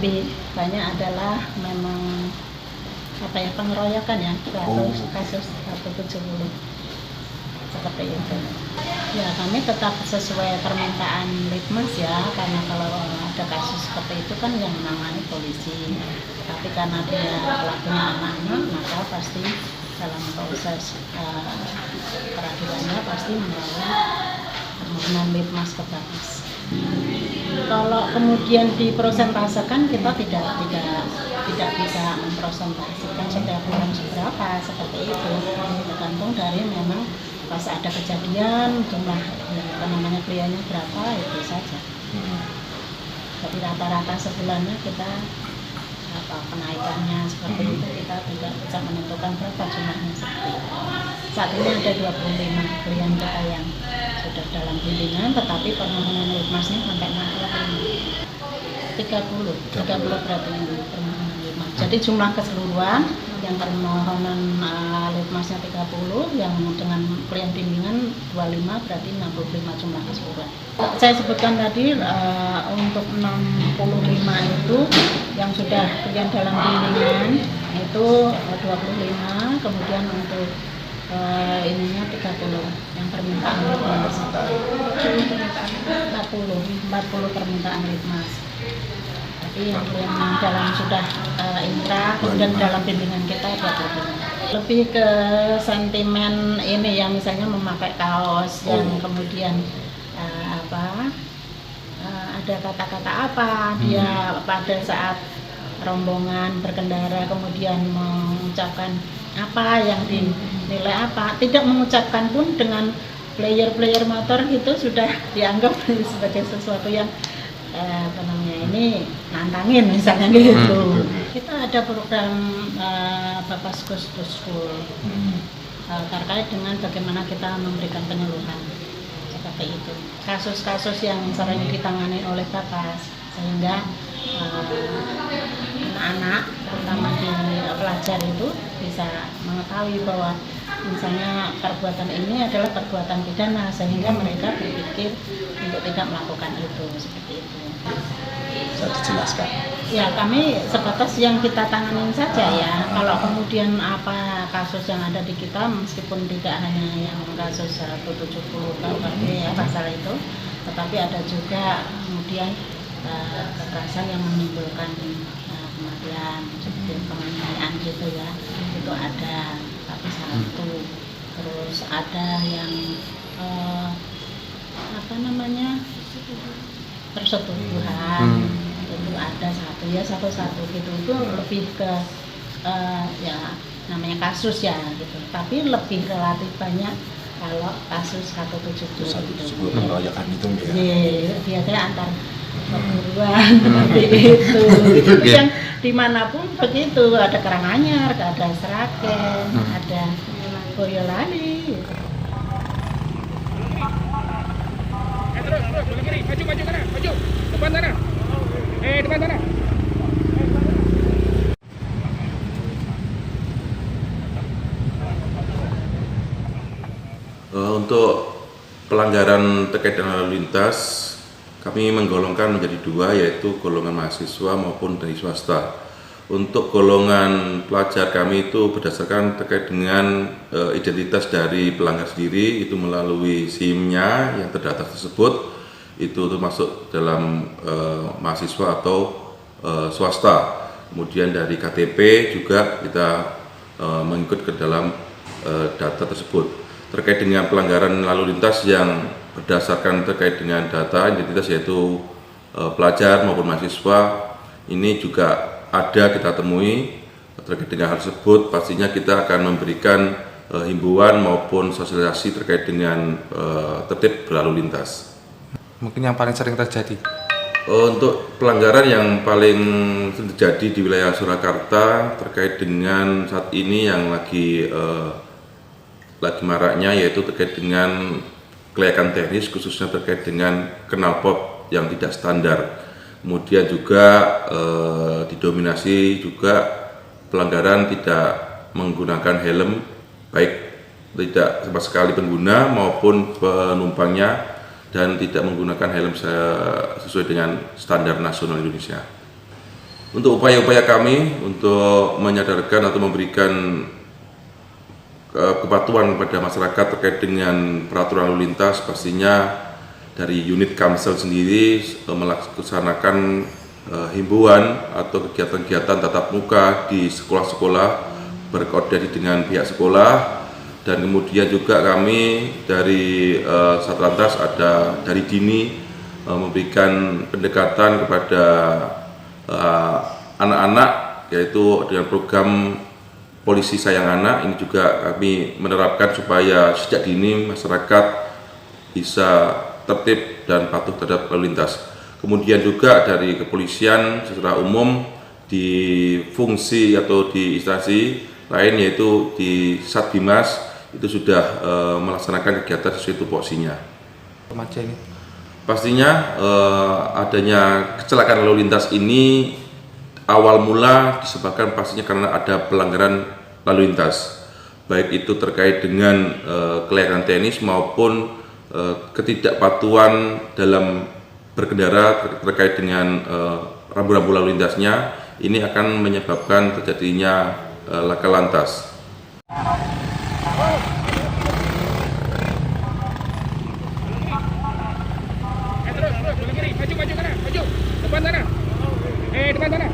lebih banyak adalah memang pengeroyokan ya, kasus 170 seperti itu. Ya kami tetap sesuai permintaan Litmas ya, karena kalau ada kasus seperti itu kan yang menangani polisi. Tapi karena dia pelakunya anak-anak, maka pasti dalam proses peradilannya pasti melalui permohonan Litmas ke Bapas. Kalau kemudian dipresentasekan, kita tidak bisa mempresentasikan setiap bulan seberapa seperti itu, tergantung dari memang pas ada kejadian jumlah kliennya berapa itu saja. Tapi rata-rata sebulannya kita kenaikannya seperti itu, kita tidak bisa menentukan berapa jumlahnya seperti itu. Saat ini ada 25 klien kita yang sudah dalam bimbingan, tetapi permohonan Litmasnya sampai 65. 30 berarti permohonan Litmas. Jadi jumlah keseluruhan yang permohonan Litmasnya 30, yang dengan klien bimbingan 25, berarti 65 jumlah keseluruhan. Saya sebutkan tadi untuk 65 itu yang sudah klien dalam bimbingan itu 25, kemudian untuk ininya 30 yang permintaan Litmas. 40 permintaan Litmas. Tapi yang dalam sudah inkrah, kemudian dalam bimbingan kita 20. Lebih ke sentimen ini ya, misalnya memakai kaos yang kemudian ada kata-kata apa dia pada saat rombongan berkendara kemudian mengucapkan apa yang dinilai apa, tidak mengucapkan pun dengan player motor itu sudah dianggap sebagai sesuatu yang ini nantangin misalnya gitu. Kita ada program Bapas Goes to School terkait dengan bagaimana kita memberikan penyuluhan seperti itu. Kasus-kasus yang sering ditangani oleh Bapas sehingga anak-anak terutama di pelajar itu bisa mengetahui bahwa misalnya perbuatan ini adalah perbuatan pidana, sehingga mereka berpikir untuk tidak melakukan itu, seperti itu. Bisa dijelaskan? Ya, kami sebatas yang kita tanganin saja ya. Kalau kemudian apa kasus yang ada di kita, meskipun tidak hanya yang kasus 170 KUHP ya pasal itu, tetapi ada juga kemudian kekerasan yang menimbulkan kematian, seperti penganiayaan gitu ya, itu ada. Tapi satu, terus ada yang persetubuhan, itu ada satu gitu. Itu lebih ke ya namanya kasus ya gitu, tapi lebih relatif banyak kalau kasus 170 gitu. Pengeroyokan itu ya biasanya antar perguruan seperti itu. Itu yang dimanapun begitu, ada Karanganyar, ada Seragen, ada Boyolali gitu. Terus, kiri, maju kanan, maju, depan sana. Depan sana. Untuk pelanggaran terkait dengan lalu lintas, kami menggolongkan menjadi dua, yaitu golongan mahasiswa maupun dari swasta. Untuk golongan pelajar kami itu berdasarkan terkait dengan identitas dari pelanggar sendiri, itu melalui SIM-nya yang terdaftar tersebut, itu termasuk dalam mahasiswa atau swasta. Kemudian dari KTP juga kita mengikut ke dalam data tersebut. Terkait dengan pelanggaran lalu lintas yang berdasarkan terkait dengan data identitas, yaitu pelajar maupun mahasiswa, ini juga ada kita temui. Terkait dengan hal tersebut pastinya kita akan memberikan himbauan maupun sosialisasi terkait dengan tertib berlalu lintas. Mungkin yang paling sering terjadi? Untuk pelanggaran yang paling terjadi di wilayah Surakarta terkait dengan saat ini yang lagi maraknya, yaitu terkait dengan kelayakan teknis, khususnya terkait dengan knalpot yang tidak standar. Kemudian juga didominasi juga pelanggaran tidak menggunakan helm, baik tidak sama sekali pengguna maupun penumpangnya, dan tidak menggunakan helm sesuai dengan standar nasional Indonesia. Untuk upaya-upaya kami untuk menyadarkan atau memberikan kepatuhan kepada masyarakat terkait dengan peraturan lalu lintas, pastinya dari unit Kamsel sendiri melaksanakan himbauan atau kegiatan-kegiatan tatap muka di sekolah-sekolah, berkoordinasi dengan pihak sekolah, dan kemudian juga kami dari Satlantas ada dari dini memberikan pendekatan kepada anak-anak, yaitu dengan program Polisi Sayang Anak. Ini juga kami menerapkan supaya sejak dini masyarakat bisa tertib dan patuh terhadap lalu lintas. Kemudian juga dari kepolisian secara umum di fungsi atau di instansi lain, yaitu di Satbimas, itu sudah melaksanakan kegiatan sesuai tupoksinya. Remaja ini Pastinya adanya kecelakaan lalu lintas ini awal mula disebabkan pastinya karena ada pelanggaran lalu lintas, baik itu terkait dengan kelayakan teknis maupun ketidakpatuhan dalam berkendara terkait dengan rambu-rambu lalu lintasnya. Ini akan menyebabkan terjadinya laka lantas. Terus, belah kiri, maju kanan, maju, depan sana. Depan sana.